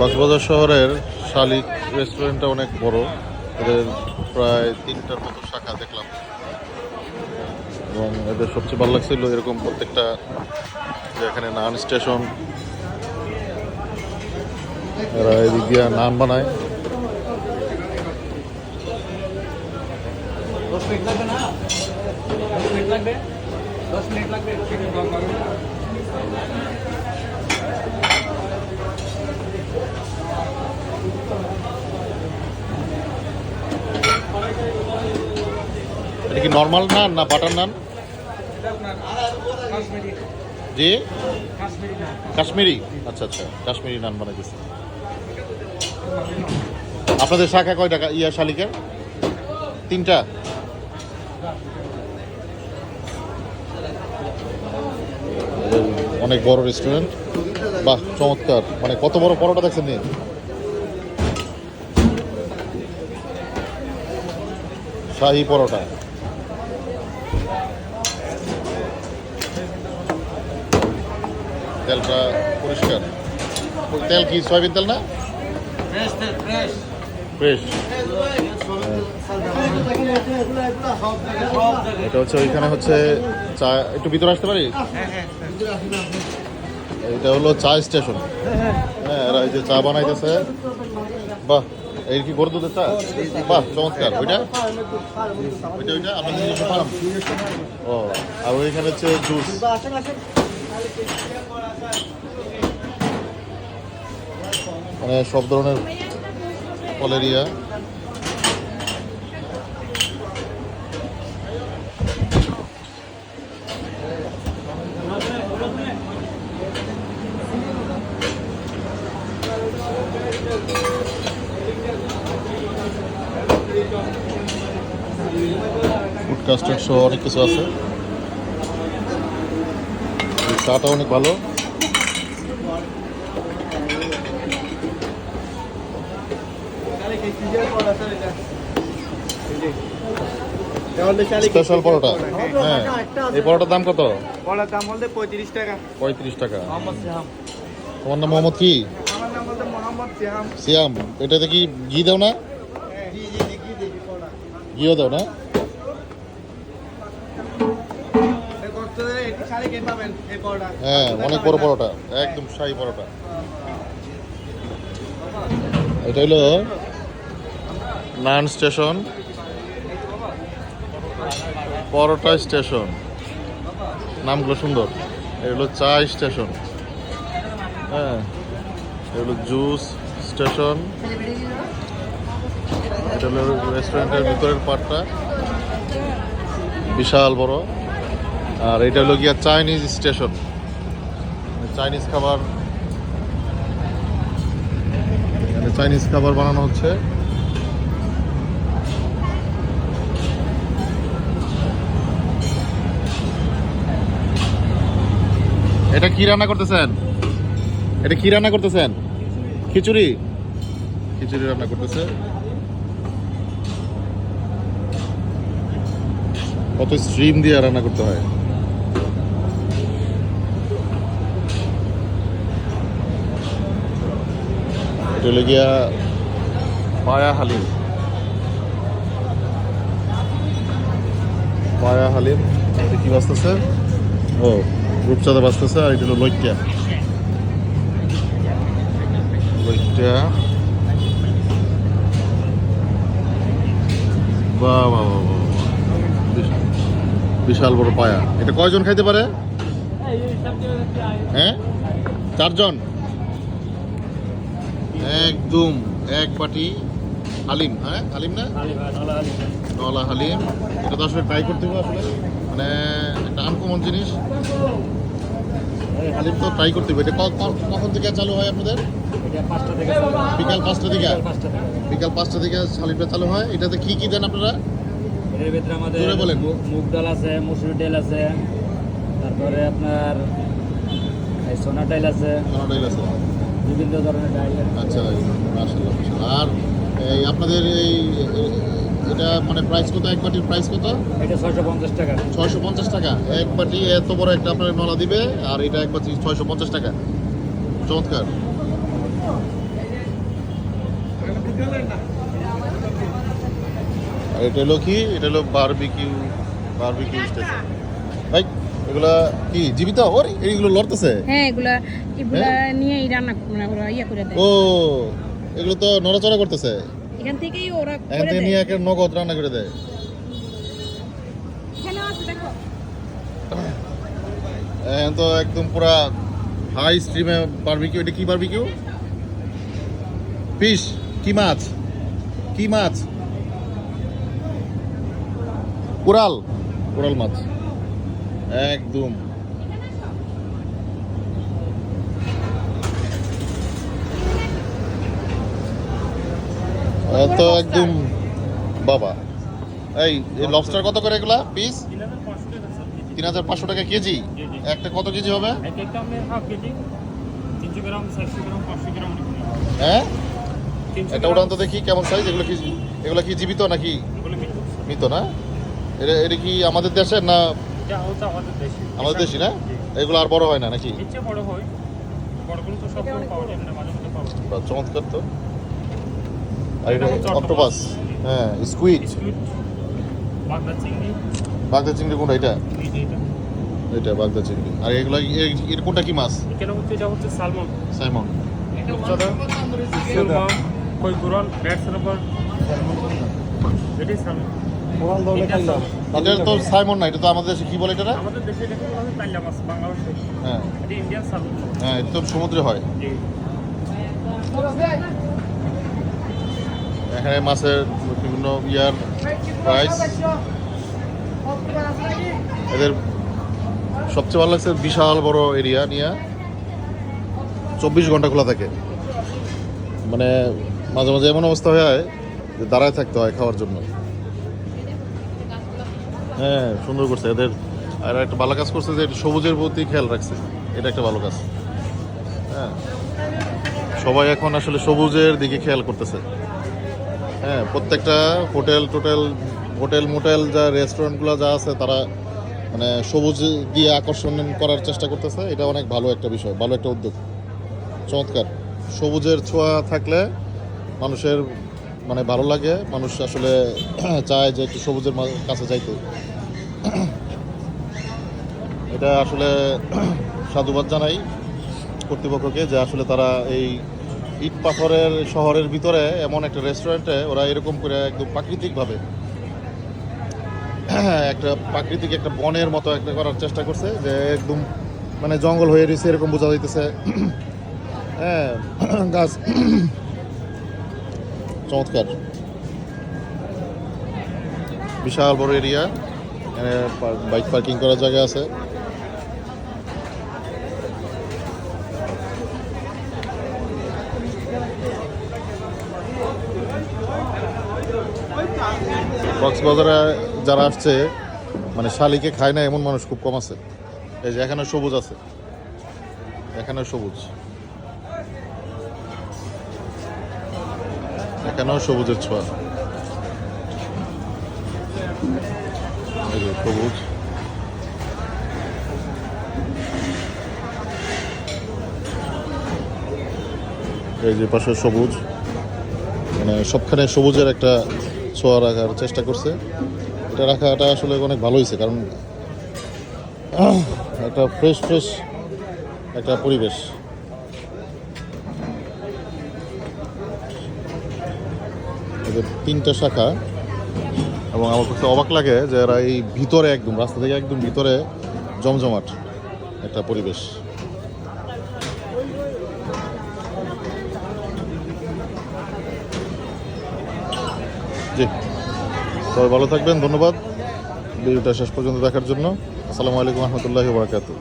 কক্সবাজার শহরের শালিক রেস্টুরেন্টটা অনেক বড়। এদের প্রায় 3টার মতো শাখা দেখলাম এবং এদের সবচেয়ে ভালো লাগছিল এরকম প্রত্যেকটা, যে এখানে নান স্টেশন, এরা এদিক দিয়ে নান বানায়। এটা কি নর্মাল নান না বাটার নান? জি, কাশ্মীরি। আচ্ছা আচ্ছা, কাশ্মীরি নান বানাইতেছে। আপনাদের শাখা কয় টাকা শালিকের? 3টা। অনেক বড় রেস্টুরেন্ট, বাহ চমৎকার। মানে কত বড় পরোটা দেখছেন নি? শাহী পরোটা। তেলটা পরিষ্কার। তেল কি সয়াবিন তেল না? ফ্রেশ। এটা হচ্ছে ওইখানে হচ্ছে চা। একটু ভিতরে আসতে পারি? এটা হলো চা স্টেশন। হ্যাঁ, এরা এই যে চা বানাইতেছে। বাহ, এই কি গরুর দুধের চা? বাহ চমৎকার। ওইটা ওইটা ওইটা আপনাদের নিজস্ব ফার্ম? ও, আর ওইখানে হচ্ছে জুস। মানে সব ধরনের ফলের ইয়া। ফুড কাস্টার্ড সহ অনেক কিছু আছে। চাটা অনেক ভালো। স্পেশাল পরোটা। হ্যাঁ, এই পরোটার দাম কত? পরোটার দাম বলতে 35 টাকা। 35 টাকা। মোহাম্মদ সিয়াম। তোমার নাম মোহাম্মদ কি? আমার নাম বলতে মোহাম্মদ সিয়াম। সিয়াম। এটাতে কি ঘি দাও না? জি জি ঘি দিই পরোটা। ঘিও দাও না? হ্যাঁ, অনেক বড় পরোটা, একদম শাহী পরোটা। এটা হলো নান স্টেশন, পরোটা স্টেশন, নামগুলো সুন্দর। এটা হলো চা স্টেশন। হ্যাঁ, এটা হলো জুস স্টেশন। এটা হলো রেস্টুরেন্টের ভিতরের পার্টটা, বিশাল বড়। আর এটা হলো গিয়া চাইনিজ স্টেশন, চাইনিজ খাবার। এখানে চাইনিজ খাবার বানানো হচ্ছে। এটা কি রান্না করতেছেন? এটা কি রান্না করতেছেন? খিচুড়ি। খিচুড়ি রান্না করতেছে। কত স্ট্রিম দিয়ে রান্না করতে হয়। এটা হলো গিয়া পায়া হালিম। পায়া হালিম। এটা কি বাঁচতেছে? ও, রূপচাঁদা বাঁচতেছে। আর এটা হলো লইট্টা। লইট্টা। বাহ বাহ বাহ বাহ, বিশাল বড় পায়া। এটা কয়জন খাইতে পারে? হ্যাঁ, 4 জন। একদম এক বাটি হালিম। হ্যাঁ, হালিম না, নলা হালিম। এটা তো আসলে ট্রাই করতে হবে। আসলে মানে একটা আনকমন জিনিস। হালিম তো ট্রাই করতে হবে। এটা কখন থেকে চালু হয় আপনাদের? বিকাল 5টা থেকে। বিকাল 5টা থেকে হালিমটা চালু হয়। এটাতে কি কি দেন আপনারা? এর ভিতরে আমাদের বলেন। মুগ ডাল আছে, মসুর ডাল আছে, তারপরে আপনার সোনা ডাল আছে, বিভিন্ন ধরনের ডাল। আচ্ছা, মাশাআল্লাহ মাশাআল্লাহ। আর এই আপনাদের এটা মানে প্রাইস কত? এক বাটির প্রাইস কত? এটা 650 টাকা। 650 টাকা এক বাটি। এত বড় একটা আপনার নলা দিবে, আর এটা এক বাটি 650 টাকা। চমৎকার। আর এটা হলো কি, এটা হলো বারবিকিউ স্টেশন। ভাই এগুলা কি জীবিত? ওরে এইগুলো লড়তেছে। হ্যাঁ এগুলা নিয়ে রান্না মানে ওরা ইয়া করে দেয়। ও এগুলো তো নড়াচড়া করতেছে, এখান থেকেই ওরা এখান করে থেকে দেয়। নিয়ে একে নগদ রান্না করে দেয়। এখানেও আছে দেখো। এখন তো একদম পুরা হাই স্ট্রিমে বারবিকিউ। এটা কি বারবিকিউ? ফিশ? কি মাছ? কি মাছ? কোরাল মাছ একদম। তো একদম বাবা। এই লবস্টার কত করে এগুলা পিস? 3,500 টাকা কেজি। একটা কত কেজি হবে? হ্যাঁ এটা উড়ান তো দেখি কেমন সাইজ। এগুলো কি জীবিত নাকি মৃত? না এটা কি আমাদের দেশের না? আমাদের দেশি না? এগুলো আর বড় হয় না নাকি? বাহ, চমৎকার তো। আর এটা অক্টোপাস। হ্যাঁ স্কুইড। বাগদা চিংড়ি কোনটা? এটা বাগদা চিংড়ি। আর এগুলো এর কোনটা কি মাছ? সাইমন। এটা তো সাইমন না, এটা তো আমাদের দেশে কি বলে এটা? হ্যাঁ হ্যাঁ এটা তো সমুদ্রে হয়। এখানে মাছের বিভিন্ন ইয়ার প্রাইস। এদের সবচেয়ে ভালো লাগছে বিশাল বড় এরিয়া নিয়ে 24 ঘন্টা খোলা থাকে। মানে মাঝে মাঝে এমন অবস্থা হয় যে দাঁড়ায় থাকতে হয় খাওয়ার জন্য। হ্যাঁ সুন্দর করছে এদের। আর একটা ভালো কাজ করছে যে সবুজের প্রতি খেয়াল রাখছে, এটা একটা ভালো কাজ। হ্যাঁ সবাই এখন আসলে সবুজের দিকে খেয়াল করতেছে। হ্যাঁ প্রত্যেকটা হোটেল মোটেল যা রেস্টুরেন্টগুলো যা আছে তারা মানে সবুজ দিয়ে আকর্ষণ করার চেষ্টা করতেছে। এটা অনেক ভালো একটা বিষয়, ভালো একটা উদ্যোগ, চমৎকার। সবুজের ছোঁয়া থাকলে মানুষের মানে ভালো লাগে, মানুষ আসলে চায় যে একটু সবুজের কাছে যাইতে। এটা আসলে সাধুবাদ জানাই কর্তৃপক্ষকে যে আসলে তারা এই ইট পাথরের শহরের ভিতরে এমন একটা রেস্টুরেন্টে ওরা এরকম করে একদম প্রাকৃতিকভাবে প্রাকৃতিক একটা বনের মতো একটা করার চেষ্টা করছে, যে একদম মানে জঙ্গল হয়ে রয়েছে এরকম বোঝা যাইতেছে। হ্যাঁ গাছ চমৎকার, বিশাল বড় এরিয়া। এখানে বাইক পার্কিং করার জায়গা আছে। কক্সবাজারে যারা আসছে মানে শালিকে খায় না এমন মানুষ খুব কম আছে। এই যে এখানে সবুজ আছে, এখানেও সবুজ, এখানেও সবুজের ছোঁয়া। এই যে সবুজ, এই যে পাশে সবুজ, মানে সবখানে সবুজের একটা ছোঁয়া রাখার চেষ্টা করছে। এটা রাখাটা আসলে অনেক ভালো হয়েছে, কারণ একটা ফ্রেশ একটা পরিবেশ। এদের 3টা শাখা, এবং আমার কাছে অবাক লাগে যে এরা এই ভিতরে একদম রাস্তা থেকে একদম ভিতরে জমজমাট একটা পরিবেশ। জি সবাই ভালো থাকবেন, ধন্যবাদ ভিডিওটা শেষ পর্যন্ত দেখার জন্য। আসসালামু আলাইকুম রহমতুল্লাহি ওয়া বারাকাতুহু।